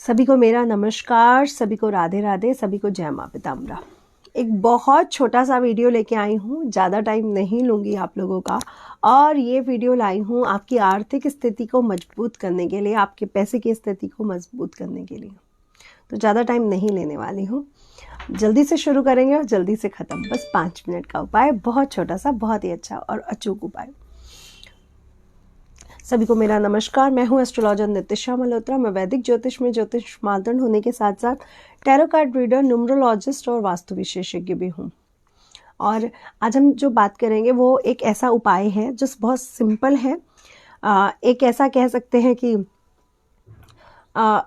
सभी को मेरा नमस्कार, सभी को राधे राधे, सभी को जय माँ पीताम्बरा। एक बहुत छोटा सा वीडियो लेके आई हूँ, ज़्यादा टाइम नहीं लूँगी आप लोगों का। और ये वीडियो लाई हूँ आपकी आर्थिक स्थिति को मजबूत करने के लिए, आपके पैसे की स्थिति को मजबूत करने के लिए। तो ज़्यादा टाइम नहीं लेने वाली हूँ, जल्दी से शुरू करेंगे और जल्दी से ख़त्म। बस 5 मिनट का उपाय, बहुत छोटा सा, बहुत ही अच्छा और अचूक उपाय। सभी को मेरा नमस्कार। मैं हूं एस्ट्रोलॉजर नितिशा मल्होत्रा। मैं वैदिक ज्योतिष में ज्योतिष मार्तंड होने के साथ साथ टैरो कार्ड रीडर, न्यूमरोलॉजिस्ट और वास्तु विशेषज्ञ भी हूं। और आज हम जो बात करेंगे वो एक ऐसा उपाय है जो बहुत सिंपल है। एक ऐसा कह सकते हैं कि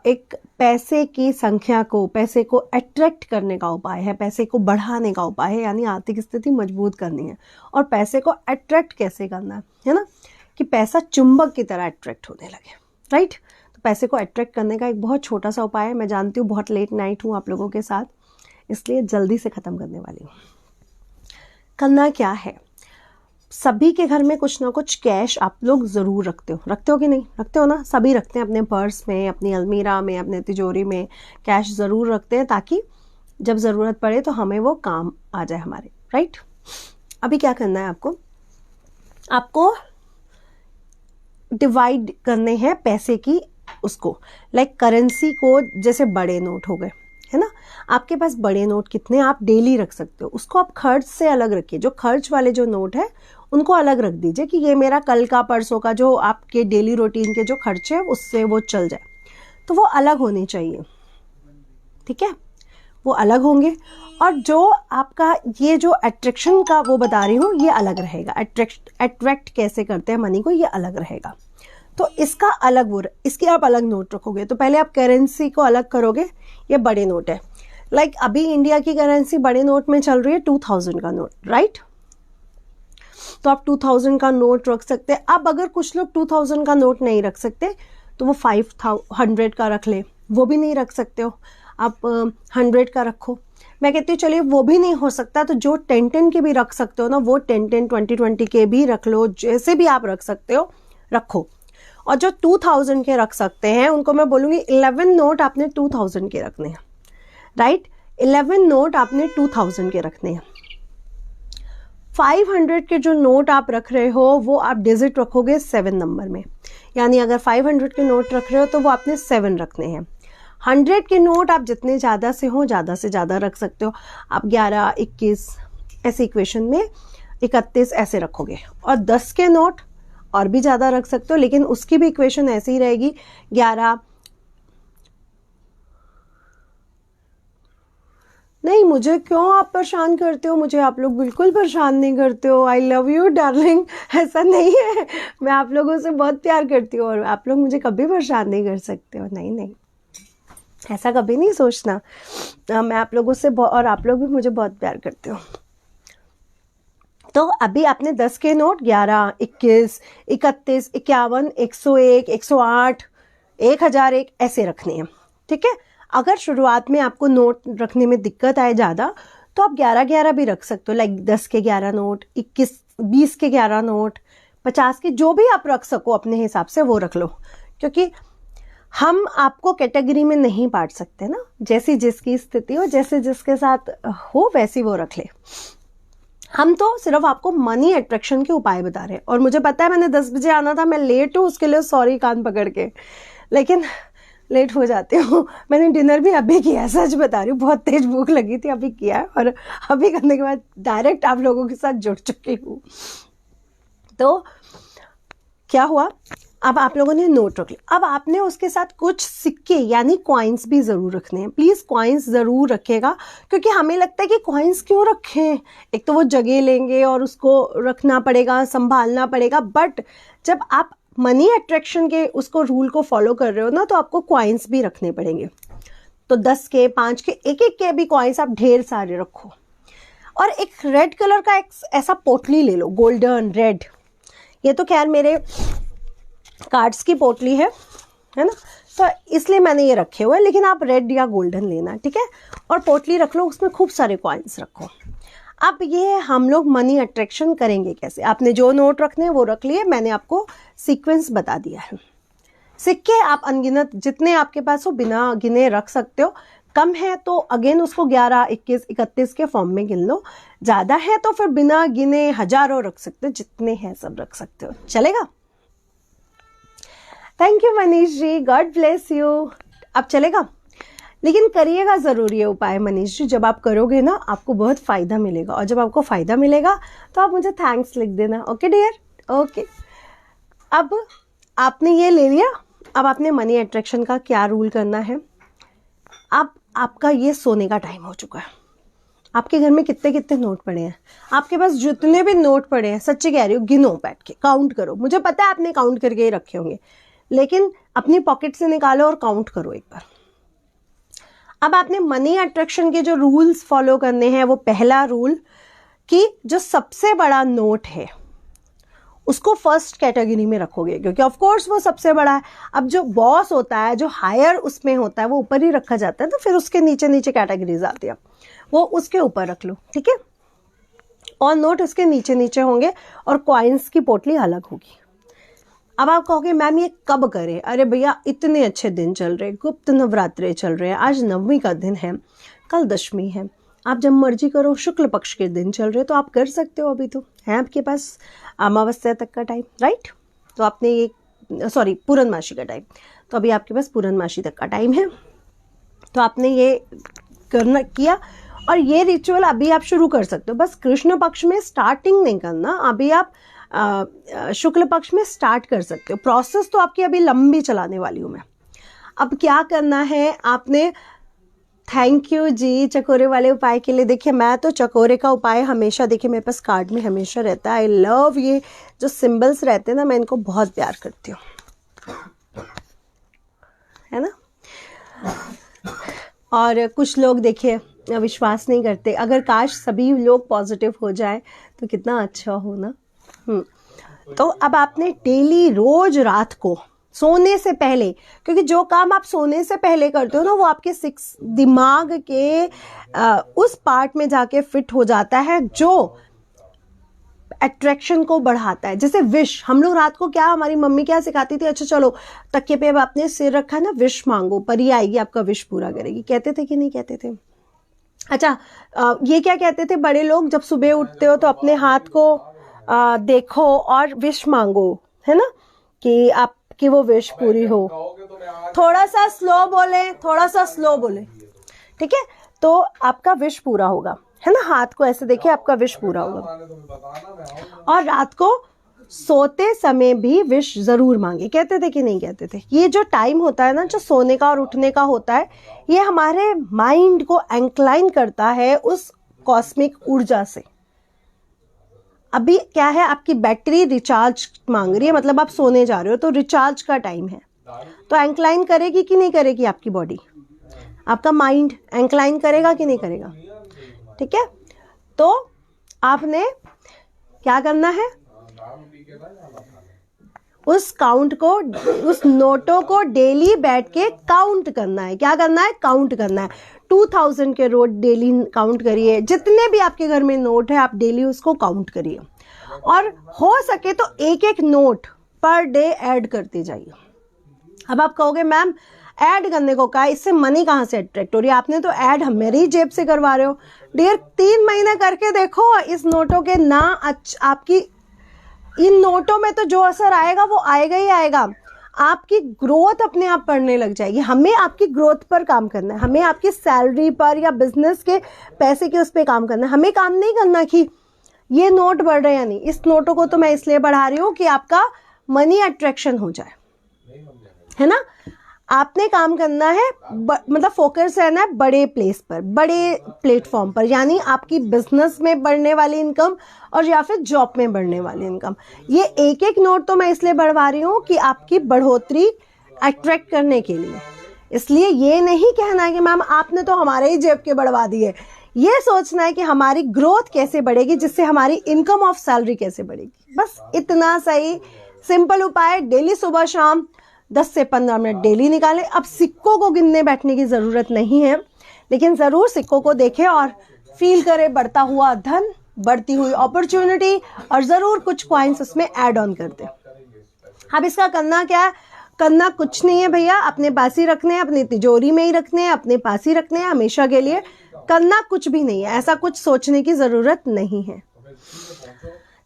एक पैसे की संख्या को, पैसे को अट्रैक्ट करने का उपाय है, पैसे को बढ़ाने का उपाय है, यानी आर्थिक स्थिति मजबूत करनी है। और पैसे को अट्रैक्ट कैसे करना है ना, कि पैसा चुंबक की तरह अट्रैक्ट होने लगे, राइट। तो पैसे को अट्रैक्ट करने का एक बहुत छोटा सा उपाय है। मैं जानती हूँ बहुत लेट नाइट हूँ आप लोगों के साथ, इसलिए जल्दी से ख़त्म करने वाली हूँ। करना क्या है, सभी के घर में कुछ ना कुछ कैश आप लोग ज़रूर रखते हो कि नहीं रखते हो ना। सभी रखते हैं, अपने पर्स में, अपनी अलमीरा में, अपने तिजोरी में कैश ज़रूर रखते हैं, ताकि जब ज़रूरत पड़े तो हमें वो काम आ जाए हमारे, राइट। अभी क्या करना है आपको डिवाइड करने हैं पैसे की, उसको लाइक करेंसी को। जैसे बड़े नोट हो गए, है ना, आपके पास बड़े नोट कितने आप डेली रख सकते हो, उसको आप खर्च से अलग रखिए। जो खर्च वाले जो नोट है उनको अलग रख दीजिए कि ये मेरा कल का, परसों का, जो आपके डेली रूटीन के जो खर्चे है उससे वो चल जाए, तो वो अलग होने चाहिए, ठीक है, वो अलग होंगे। और जो आपका ये जो अट्रैक्शन का वो बता रही हूँ, ये अलग रहेगा। अट्रैक्ट कैसे करते हैं मनी को, ये अलग रहेगा। तो इसका अलग वो, इसकी आप अलग नोट रखोगे। तो पहले आप करेंसी को अलग करोगे। ये बड़े नोट है, लाइक अभी इंडिया की करेंसी बड़े नोट में चल रही है 2000 का नोट, राइट। तो आप 2000 का नोट रख सकते हैं। अब अगर कुछ लोग 2000 का नोट नहीं रख सकते तो वो 500 का रख ले, वो भी नहीं रख सकते हो आप 100 का रखो। मैं कहती हूँ चलिए वो भी नहीं हो सकता तो जो 10 के भी रख सकते हो ना, वो 10 20 के भी रख लो, जैसे भी आप रख सकते हो रखो। और जो 2000 के रख सकते हैं उनको मैं बोलूँगी 11 नोट आपने 2000 के रखने हैं, राइट। 11 नोट आपने 2000 के रखने हैं। 500 के जो नोट आप रख रहे हो वो आप डिजिट रखोगे 7 नंबर में, यानी अगर 500 के नोट रख रहे हो तो वो आपने 7 रखने हैं। 100 के नोट आप जितने ज़्यादा से हो, ज़्यादा से ज़्यादा रख सकते हो। आप 11, 21 ऐसे इक्वेशन में 31 ऐसे रखोगे। और 10 के नोट और भी ज़्यादा रख सकते हो, लेकिन उसकी भी इक्वेशन ऐसी ही रहेगी, 11। नहीं, मुझे क्यों आप परेशान करते हो, मुझे आप लोग बिल्कुल परेशान नहीं करते हो। आई लव यू डार्लिंग, ऐसा नहीं है। मैं आप लोगों से बहुत प्यार करती हूँ और आप लोग मुझे कभी परेशान नहीं कर सकते हो। नहीं, ऐसा कभी नहीं सोचना। मैं आप लोगों से और आप लोग भी मुझे बहुत प्यार करते हो। तो अभी आपने 10 के नोट 11, 21, 31, 51, 101, 108, 1001 ऐसे रखने हैं, ठीक है। अगर शुरुआत में आपको नोट रखने में दिक्कत आए ज़्यादा तो आप 11 भी रख सकते हो, लाइक 10 के 11 नोट, 21, 20 के 11 नोट, 50 के, जो भी आप रख सको अपने हिसाब से वो रख लो। क्योंकि हम आपको कैटेगरी में नहीं बांट सकते ना, जैसी जिसकी स्थिति हो, जैसे जिसके साथ हो वैसी वो रख ले। हम तो सिर्फ आपको मनी अट्रैक्शन के उपाय बता रहे हैं। और मुझे पता है मैंने 10 बजे आना था, मैं लेट हूँ, उसके लिए सॉरी कान पकड़ के, लेकिन लेट हो जाती हूँ। मैंने डिनर भी अभी किया है, सच बता रही हूँ, बहुत तेज भूख लगी थी, अभी किया है। और अभी करने के बाद डायरेक्ट आप लोगों के साथ जुड़ चुकी हूँ। तो क्या हुआ, अब आप लोगों ने नोट रख लिया। अब आपने उसके साथ कुछ सिक्के यानी कॉइन्स भी ज़रूर रखने हैं। प्लीज़ कॉइन्स ज़रूर रखेगा, क्योंकि हमें लगता है कि कॉइन्स क्यों रखें, एक तो वो जगह लेंगे और उसको रखना पड़ेगा, संभालना पड़ेगा। बट जब आप मनी अट्रैक्शन के उसको रूल को फॉलो कर रहे हो ना, तो आपको कॉइन्स भी रखने पड़ेंगे। तो 10 के, 5 के, एक के भी कॉइन्स आप ढेर सारे रखो। और एक रेड कलर का एक ऐसा पोटली ले लो, गोल्डन रेड। ये तो खैर मेरे कार्ड्स की पोटली है ना, तो इसलिए मैंने ये रखे हुए हैं, लेकिन आप रेड या गोल्डन लेना, ठीक है। और पोटली रख लो, उसमें खूब सारे कॉइन्स रखो। अब ये हम लोग मनी अट्रैक्शन करेंगे कैसे। आपने जो नोट रखने हैं वो रख लिए, मैंने आपको सीक्वेंस बता दिया है। सिक्के आप अनगिनत जितने आपके पास हो बिना गिने रख सकते हो। कम है तो अगेन उसको 11, 21, 31 के फॉर्म में गिन लो। ज्यादा है तो फिर बिना गिने हजारों रख सकते हो, जितने हैं सब रख सकते हो, चलेगा। Thank you Manish ji, God bless you. अब चलेगा, लेकिन करिएगा जरूर ये उपाय मनीष जी। जब आप करोगे ना आपको बहुत फायदा मिलेगा, और जब आपको फायदा मिलेगा तो आप मुझे थैंक्स लिख देना। Okay dear, okay. अब आपने ये ले लिया, अब आपने मनी अट्रैक्शन का क्या रूल करना है। अब आपका ये सोने का टाइम हो चुका है। आपके घर में कितने कितने नोट पड़े हैं, आपके पास जितने भी नोट पड़े हैं, सच्ची कह रही हूँ, गिनो, बैठ के काउंट करो। मुझे पता है आपने काउंट करके ही रखे होंगे, लेकिन अपनी पॉकेट से निकालो और काउंट करो एक बार। अब आपने मनी अट्रैक्शन के जो रूल्स फॉलो करने हैं, वो पहला रूल कि जो सबसे बड़ा नोट है उसको फर्स्ट कैटेगरी में रखोगे, क्योंकि ऑफ कोर्स वो सबसे बड़ा है। अब जो बॉस होता है, जो हायर उसमें होता है, वो ऊपर ही रखा जाता है, तो फिर उसके नीचे नीचे कैटेगरीज आती है, वो उसके ऊपर रख लो, ठीक है। और नोट उसके नीचे नीचे होंगे और कॉइन्स की पोटली अलग होगी। अब आप कहोगे मैम ये कब करें? अरे भैया इतने अच्छे दिन चल रहे, गुप्त नवरात्रे चल रहे हैं, आज नवमी का दिन है, कल दशमी है, आप जब मर्जी करो। शुक्ल पक्ष के दिन चल रहे तो आप कर सकते हो, अभी तो है आपके पास अमावस्या तक का टाइम, राइट। तो आपने ये सॉरी पूर्णमासी का टाइम, तो अभी आपके पास पूर्णमासी तक का टाइम है, तो आपने ये करना किया और ये रिचुअल अभी आप शुरू कर सकते हो। बस कृष्ण पक्ष में स्टार्टिंग नहीं करना, अभी आप शुक्ल पक्ष में स्टार्ट कर सकते हो। प्रोसेस तो आपकी अभी लंबी चलाने वाली हूँ मैं। अब क्या करना है आपने, थैंक यू जी चकोरे वाले उपाय के लिए। देखिए मैं तो चकोरे का उपाय हमेशा, देखिए मेरे पास कार्ड में हमेशा रहता है। आई लव ये जो सिंबल्स रहते हैं ना, मैं इनको बहुत प्यार करती हूँ, है ना। और कुछ लोग देखिए विश्वास नहीं करते, अगर काश सभी लोग पॉजिटिव हो जाए तो कितना अच्छा हो ना। तो अब आपने डेली रोज रात को सोने से पहले, क्योंकि जो काम आप सोने से पहले करते हो ना, वो आपके दिमाग के उस पार्ट में जाके फिट हो जाता है जो अट्रैक्शन को बढ़ाता है। जैसे विश, हम लोग रात को क्या, हमारी मम्मी क्या सिखाती थी, अच्छा चलो तकिए पे अब आपने सिर रखा है ना, विश मांगो, परी आएगी आपका विश पूरा करेगी। कहते थे कि नहीं कहते थे? अच्छा ये क्या कहते थे बड़े लोग, जब सुबह उठते हो तो अपने हाथ को देखो और विश मांगो, है ना, कि आपकी वो विश पूरी हो। थोड़ा सा स्लो बोले, थोड़ा सा स्लो बोले, ठीक है। तो आपका विश पूरा होगा, है ना। हाथ को ऐसे देखिए, आपका विश पूरा होगा। और रात को सोते समय भी विश जरूर मांगे, कहते थे कि नहीं कहते थे? ये जो टाइम होता है ना, जो सोने का और उठने का होता है, ये हमारे माइंड को इंक्लाइन करता है उस कॉस्मिक ऊर्जा से। अभी क्या है, आपकी बैटरी रिचार्ज मांग रही है, मतलब आप सोने जा रहे हो तो रिचार्ज का टाइम है, तो इंक्लाइन करेगी कि नहीं करेगी आपकी बॉडी, आपका माइंड इंक्लाइन करेगा कि नहीं करेगा, ठीक है। तो आपने क्या करना है, उस काउंट को, उस नोटों को डेली बैठ के काउंट करना है। क्या करना है? काउंट करना है। 2000 के नोट डेली काउंट करिए, जितने भी आपके घर में नोट है आप डेली उसको काउंट करिए, और हो सके तो एक एक नोट पर डे ऐड करते जाइए। अब आप कहोगे मैम ऐड करने को क्या, इससे मनी कहाँ से अट्रैक्ट हो रही है? आपने तो ऐड मेरी जेब से करवा रहे हो। डियर 3 महीने करके देखो, इस नोटों के ना आपकी इन नोटों में तो जो असर आएगा वो आएगा ही आएगा। आपकी ग्रोथ अपने आप बढ़ने लग जाएगी। हमें आपकी ग्रोथ पर काम करना है, हमें आपकी सैलरी पर या बिजनेस के पैसे के उस पर काम करना है। हमें काम नहीं करना कि ये नोट बढ़ रहे हैं या नहीं। इस नोटों को तो मैं इसलिए बढ़ा रही हूँ कि आपका मनी अट्रैक्शन हो जाए, है ना। आपने काम करना है, मतलब फोकस रहना है बड़े प्लेस पर, बड़े प्लेटफॉर्म पर, यानी आपकी बिजनेस में बढ़ने वाली इनकम और या फिर जॉब में बढ़ने वाली इनकम। ये एक एक नोट तो मैं इसलिए बढ़वा रही हूँ कि आपकी बढ़ोतरी अट्रैक्ट करने के लिए। इसलिए ये नहीं कहना है कि मैम आपने तो हमारे ही जेब के बढ़वा दिए। ये सोचना है कि हमारी ग्रोथ कैसे बढ़ेगी, जिससे हमारी इनकम ऑफ सैलरी कैसे बढ़ेगी। बस इतना सही सिंपल उपाय। डेली सुबह शाम 10 से 15 मिनट डेली निकालें। अब सिक्कों को गिनने बैठने की ज़रूरत नहीं है, लेकिन ज़रूर सिक्कों को देखें और फील करें बढ़ता हुआ धन, बढ़ती हुई अपॉर्चुनिटी, और ज़रूर कुछ कॉइन्स उसमें ऐड ऑन कर दें। अब इसका करना क्या है, करना कुछ नहीं है भैया, अपने पास ही रखने हैं, अपनी तिजोरी में ही रखने हैं, अपने पास ही रखने हैं हमेशा के लिए। करना कुछ भी नहीं है, ऐसा कुछ सोचने की जरूरत नहीं है।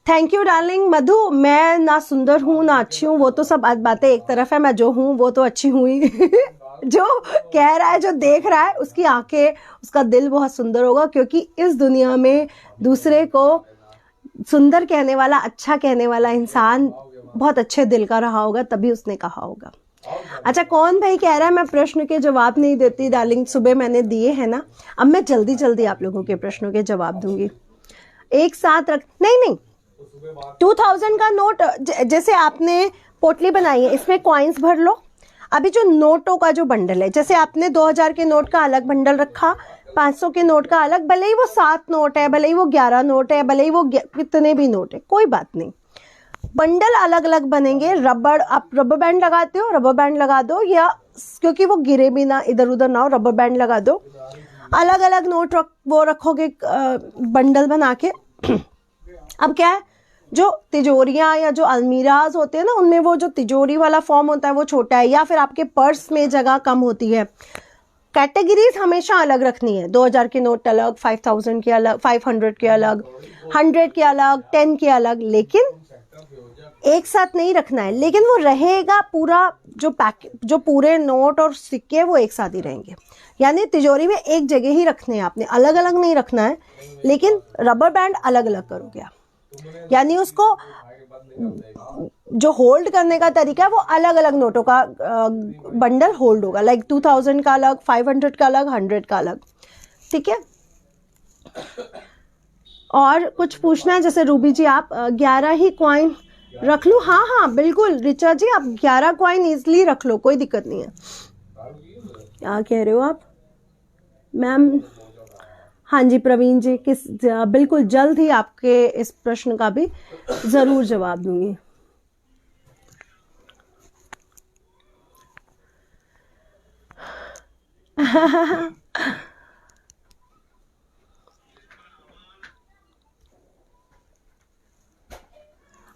Thank you darling. मधु, मैं ना सुंदर हूँ ना अच्छी हूँ, वो तो सब बातें एक तरफ है, मैं जो हूँ वो तो अच्छी हुई। जो कह रहा है, जो देख रहा है, उसकी आंखें, उसका दिल बहुत सुंदर होगा, क्योंकि इस दुनिया में दूसरे को सुंदर कहने वाला, अच्छा कहने वाला इंसान बहुत अच्छे दिल का रहा होगा, तभी उसने कहा होगा। अच्छा, कौन भाई कह रहा है मैं प्रश्न के जवाब नहीं देती? डार्लिंग, सुबह मैंने दिए हैं ना, अब मैं जल्दी जल्दी आप लोगों के प्रश्नों के जवाब दूंगी। एक साथ रख, नहीं 2000 का नोट, जैसे आपने पोटली बनाई है, इसमें कॉइन्स भर लो। अभी जो नोटों का जो बंडल है, जैसे आपने 2000 के नोट का अलग बंडल रखा, 500 के नोट का अलग, भले ही वो 7 नोट है, भले ही वो 11 नोट है, भले ही वो कितने भी नोट है, कोई बात नहीं, बंडल अलग अलग बनेंगे। रबड़, आप रबर बैंड लगाते हो, रबर बैंड लगा दो, या क्योंकि वो गिरे भी ना, इधर उधर ना हो, रबर बैंड लगा दो। अलग अलग नोट वो रखोगे बंडल बना के। अब क्या है, जो तिजोरियां या जो अलमीराज होते हैं ना, उनमें वो जो तिजोरी वाला फॉर्म होता है वो छोटा है, या फिर आपके पर्स में जगह कम होती है। कैटेगरीज हमेशा अलग रखनी है। 2000 के नोट अलग, 5000 के अलग, 500 के अलग, 100 के अलग, 10 के अलग, लेकिन एक साथ नहीं रखना है। लेकिन वो रहेगा पूरा, जो पूरे नोट और सिक्के वो एक साथ ही रहेंगे। यानी तिजोरी में एक जगह ही रखने हैं आपने, अलग अलग नहीं रखना है। लेकिन रबर बैंड अलग अलग करोगे आप, यानी उसको जो होल्ड करने का तरीका है वो अलग अलग नोटों का बंडल होल्ड होगा। लाइक 2000 का अलग, 500 का अलग, 100 का अलग, ठीक है। और कुछ पूछना है? जैसे रूबी जी, आप 11 ही कॉइन रख लूं? हाँ बिल्कुल रिचा जी, आप 11 कॉइन इजिली रख लो, कोई दिक्कत नहीं है। क्या कह रहे हो आप मैम? हाँ जी प्रवीण जी, बिल्कुल जल्द ही आपके इस प्रश्न का भी जरूर जवाब दूंगी।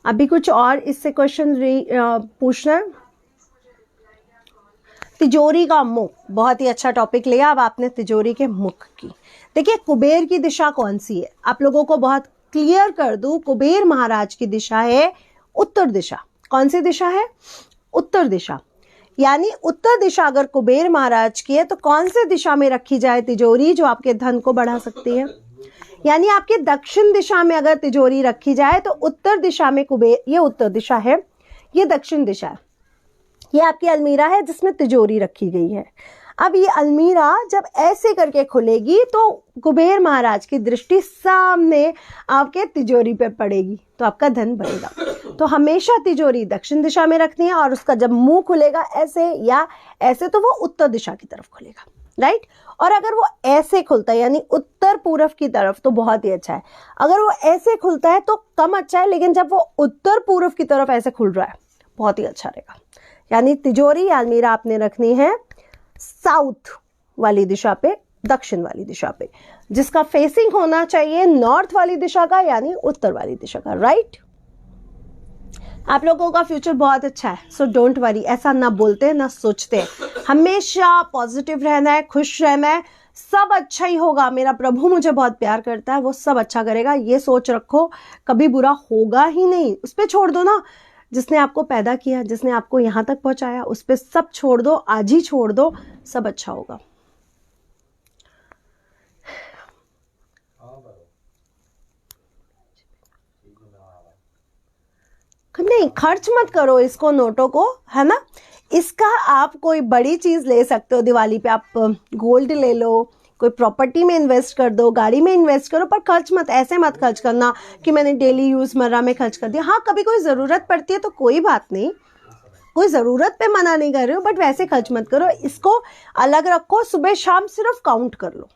अभी कुछ और इससे क्वेश्चन पूछना है? तिजोरी का मुख, बहुत ही अच्छा टॉपिक लिया अब आपने, तिजोरी के मुख की। देखिए, कुबेर की दिशा कौन सी है, आप लोगों को बहुत क्लियर कर दूं, कुबेर महाराज की दिशा है उत्तर दिशा। कौन सी दिशा है? उत्तर दिशा। यानी उत्तर दिशा अगर कुबेर महाराज की है, तो कौन सी दिशा में रखी जाए तिजोरी जो आपके धन को बढ़ा सकती है? यानी आपके दक्षिण दिशा में अगर तिजोरी रखी जाए तो उत्तर दिशा में कुबेर, ये उत्तर दिशा है, ये दक्षिण दिशा है, ये आपकी अलमीरा है जिसमें तिजोरी रखी गई है। अब ये अलमीरा जब ऐसे करके खुलेगी तो कुबेर महाराज की दृष्टि सामने आपके तिजोरी पे पड़ेगी, तो आपका धन बढ़ेगा। तो हमेशा तिजोरी दक्षिण दिशा में रखनी है, और उसका जब मुंह खुलेगा ऐसे या ऐसे, तो वो उत्तर दिशा की तरफ खुलेगा, राइट। और अगर वो ऐसे खुलता है, यानी उत्तर पूर्व की तरफ, तो बहुत ही अच्छा है। अगर वो ऐसे खुलता है तो कम अच्छा है, लेकिन जब वो उत्तर पूर्व की तरफ ऐसे खुल रहा है, बहुत ही अच्छा रहेगा। यानी तिजोरी या अलमीरा आपने रखनी है साउथ वाली दिशा पे, दक्षिण वाली दिशा पे, जिसका फेसिंग होना चाहिए नॉर्थ वाली दिशा का, यानी उत्तर वाली दिशा का, राइट। आप लोगों का फ्यूचर बहुत अच्छा है, सो डोंट वरी। ऐसा ना बोलते ना सोचते, हमेशा पॉजिटिव रहना है, खुश रहना है, सब अच्छा ही होगा। मेरा प्रभु मुझे बहुत प्यार करता है, वो सब अच्छा करेगा, ये सोच रखो। कभी बुरा होगा ही नहीं, उस पर छोड़ दो ना। जिसने आपको पैदा किया, जिसने आपको यहाँ तक पहुंचाया, उस पर सब छोड़ दो, आज ही छोड़ दो, सब अच्छा होगा। नहीं, खर्च मत करो इसको, नोटों को, है ना। इसका आप कोई बड़ी चीज ले सकते हो दिवाली पे, आप गोल्ड ले लो, कोई प्रॉपर्टी में इन्वेस्ट कर दो, गाड़ी में इन्वेस्ट करो, पर खर्च मत, ऐसे मत खर्च करना कि मैंने डेली यूज मर्रा में खर्च कर दिया। हाँ, कभी कोई ज़रूरत पड़ती है तो कोई बात नहीं, कोई ज़रूरत पे मना नहीं कर रहे हो, बट वैसे खर्च मत करो। इसको अलग रखो, सुबह शाम सिर्फ काउंट कर लो।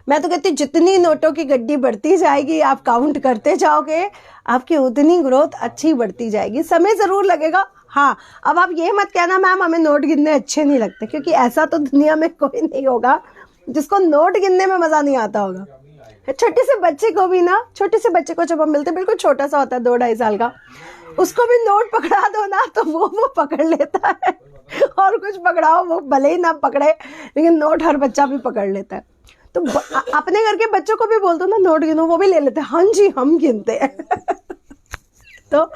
मैं तो कहती हूँ जितनी नोटों की गड्डी बढ़ती जाएगी, आप काउंट करते जाओगे, आपकी उतनी ग्रोथ अच्छी बढ़ती जाएगी। समय ज़रूर लगेगा। हाँ, अब आप ये मत कहना मैम हमें नोट गिनने अच्छे नहीं लगते, क्योंकि ऐसा तो दुनिया में कोई नहीं होगा जिसको नोट गिनने में मज़ा नहीं आता होगा। छोटे से बच्चे को भी ना, छोटे से बच्चे को जब हम मिलते, बिल्कुल छोटा सा होता है 2-2.5 साल का, उसको भी नोट पकड़ा दो ना तो वो पकड़ लेता है, और कुछ पकड़ाओ वो भले ही ना पकड़े, लेकिन नोट हर बच्चा भी पकड़ लेता है। तो अपने घर के बच्चों को भी बोल दो ना नोट गिनो, वो भी ले लेते हैं, हाँ जी हम गिनते हैं। तो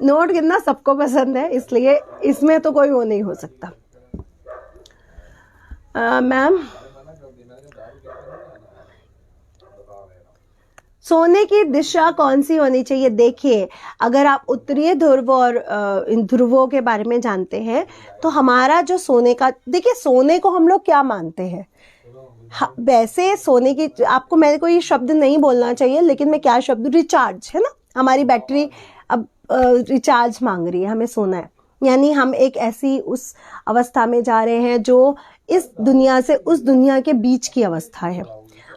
नोट गिनना सबको पसंद है, इसलिए इसमें तो कोई वो नहीं हो सकता। मैम, सोने की दिशा कौन सी होनी चाहिए? देखिए, अगर आप उत्तरीय ध्रुव और इन ध्रुवों के बारे में जानते हैं तो हमारा जो सोने का, देखिए सोने को हम लोग क्या मानते हैं, वैसे सोने की, आपको मेरे को ये शब्द नहीं बोलना चाहिए, लेकिन मैं क्या शब्द, रिचार्ज है ना, हमारी बैटरी अब रिचार्ज मांग रही है, हमें सोना है, यानी हम एक ऐसी उस अवस्था में जा रहे हैं जो इस दुनिया से उस दुनिया के बीच की अवस्था है।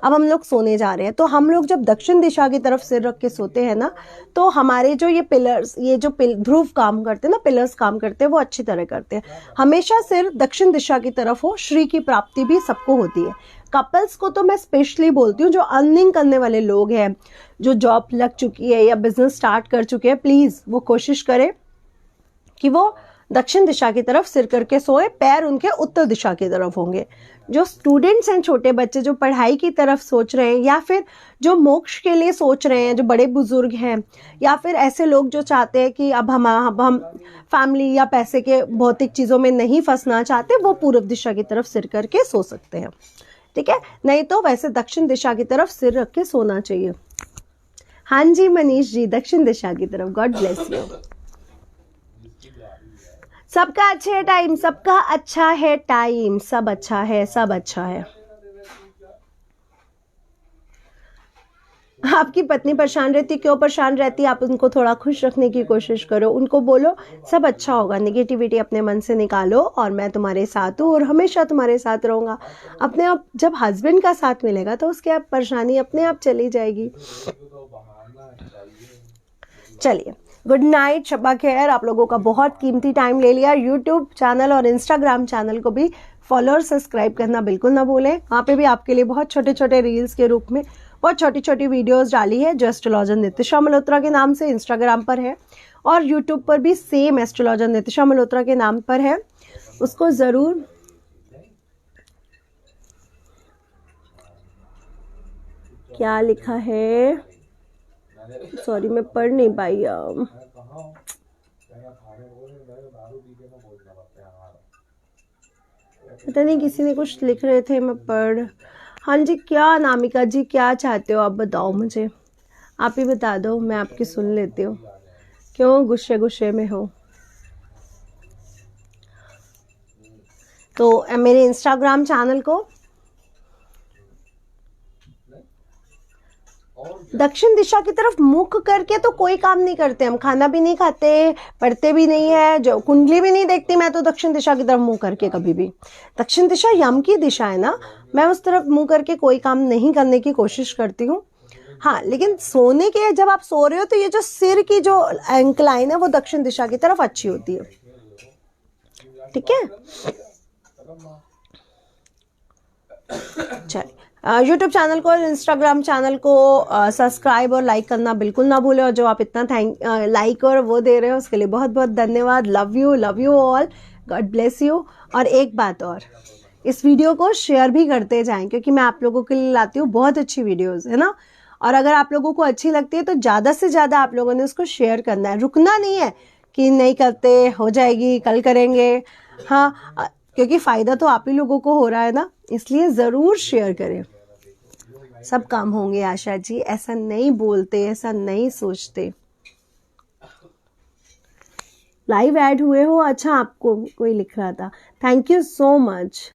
अब हम लोग सोने जा रहे हैं, तो हम लोग जब दक्षिण दिशा की तरफ सिर रख के सोते हैं ना, तो हमारे जो ये पिलर्स, ये जो ध्रुव काम करते हैं ना, पिलर्स काम करते हैं, वो अच्छी तरह करते हैं। हमेशा सिर दक्षिण दिशा की तरफ हो, श्री की प्राप्ति भी सबको होती है। कपल्स को तो मैं स्पेशली बोलती हूँ, जो अर्निंग करने वाले लोग हैं, जो जॉब लग चुकी है या बिजनेस स्टार्ट कर चुके हैं, प्लीज वो कोशिश करें कि वो दक्षिण दिशा की तरफ सिर करके सोए, पैर उनके उत्तर दिशा की तरफ होंगे। जो स्टूडेंट्स हैं, छोटे बच्चे जो पढ़ाई की तरफ सोच रहे हैं, या फिर जो मोक्ष के लिए सोच रहे हैं, जो बड़े बुजुर्ग हैं, या फिर ऐसे लोग जो चाहते हैं कि अब हम फैमिली या पैसे के भौतिक चीज़ों में नहीं फंसना चाहते, वो पूर्व दिशा की तरफ सिर करके सो सकते हैं, ठीक है। नहीं तो वैसे दक्षिण दिशा की तरफ सिर रख के सोना चाहिए। हाँ जी मनीष जी, दक्षिण दिशा की तरफ। God bless you. सबका अच्छा है टाइम, सबका अच्छा है टाइम, सब अच्छा है, सब अच्छा है। आपकी पत्नी परेशान रहती, क्यों परेशान रहती? आप उनको थोड़ा खुश रखने की कोशिश करो, उनको बोलो सब अच्छा होगा, नेगेटिविटी अपने मन से निकालो और मैं तुम्हारे साथ हूँ और हमेशा तुम्हारे साथ रहूँगा। अपने आप जब हस्बैंड का साथ मिलेगा तो उसकी आप परेशानी अपने आप चली जाएगी। चलिए, गुड नाइट, शब्बा खैर। आप लोगों का बहुत कीमती टाइम ले लिया। यूट्यूब चैनल और इंस्टाग्राम चैनल को भी फॉलो और सब्सक्राइब करना बिल्कुल ना भूलें। वहाँ पे भी आपके लिए बहुत छोटे छोटे रील्स के रूप में बहुत छोटी छोटी वीडियोस डाली है, जो एस्ट्रोलॉजर नितिशा मल्होत्रा के नाम से इंस्टाग्राम पर है, और यूट्यूब पर भी सेम एस्ट्रोलॉजर नितिशा मल्होत्रा के नाम पर है। उसको ज़रूर क्या लिखा है, सॉरी मैं पढ़ नहीं पाई। पता नहीं, किसी ने कुछ लिख रहे थे, मैं पढ़। हाँ जी, क्या अनामिका जी क्या चाहते हो आप बताओ मुझे, आप ही बता दो, मैं आपकी सुन लेती हूँ। क्यों गुस्से गुस्से में हो? तो मेरे इंस्टाग्राम चैनल को दक्षिण दिशा की तरफ मुख करके तो कोई काम नहीं करते हम, खाना भी नहीं खाते, पढ़ते भी नहीं है, जो कुंडली भी नहीं देखती मैं तो दक्षिण दिशा की तरफ मुंह करके कभी भी। दक्षिण दिशा यम की दिशा है ना, मैं उस तरफ मुंह करके कोई काम नहीं करने की कोशिश करती हूँ। हाँ, लेकिन सोने के जब आप सो रहे हो तो ये जो सिर की जो इंक्लाइन है वो दक्षिण दिशा की तरफ अच्छी होती है, ठीक है। चलिए, यूट्यूब चैनल को और इंस्टाग्राम चैनल को सब्सक्राइब और लाइक करना बिल्कुल ना भूलें, और जो आप इतना लाइक और वो दे रहे हो उसके लिए बहुत बहुत धन्यवाद। Love you all, God bless you. और एक बात और, इस वीडियो को शेयर भी करते जाएं, क्योंकि मैं आप लोगों के लिए लाती हूँ बहुत अच्छी वीडियोस, है ना। और अगर आप लोगों को अच्छी लगती है तो ज़्यादा से ज़्यादा आप लोगों ने उसको शेयर करना है, रुकना नहीं है कि नहीं करते, हो जाएगी कल करेंगे। हाँ, क्योंकि फ़ायदा तो आप ही लोगों को हो रहा है ना, इसलिए ज़रूर शेयर करें। सब काम होंगे आशा जी, ऐसा नहीं बोलते, ऐसा नहीं सोचते। लाइव ऐड हुए हो? अच्छा, आपको कोई लिख रहा था, थैंक यू सो मच।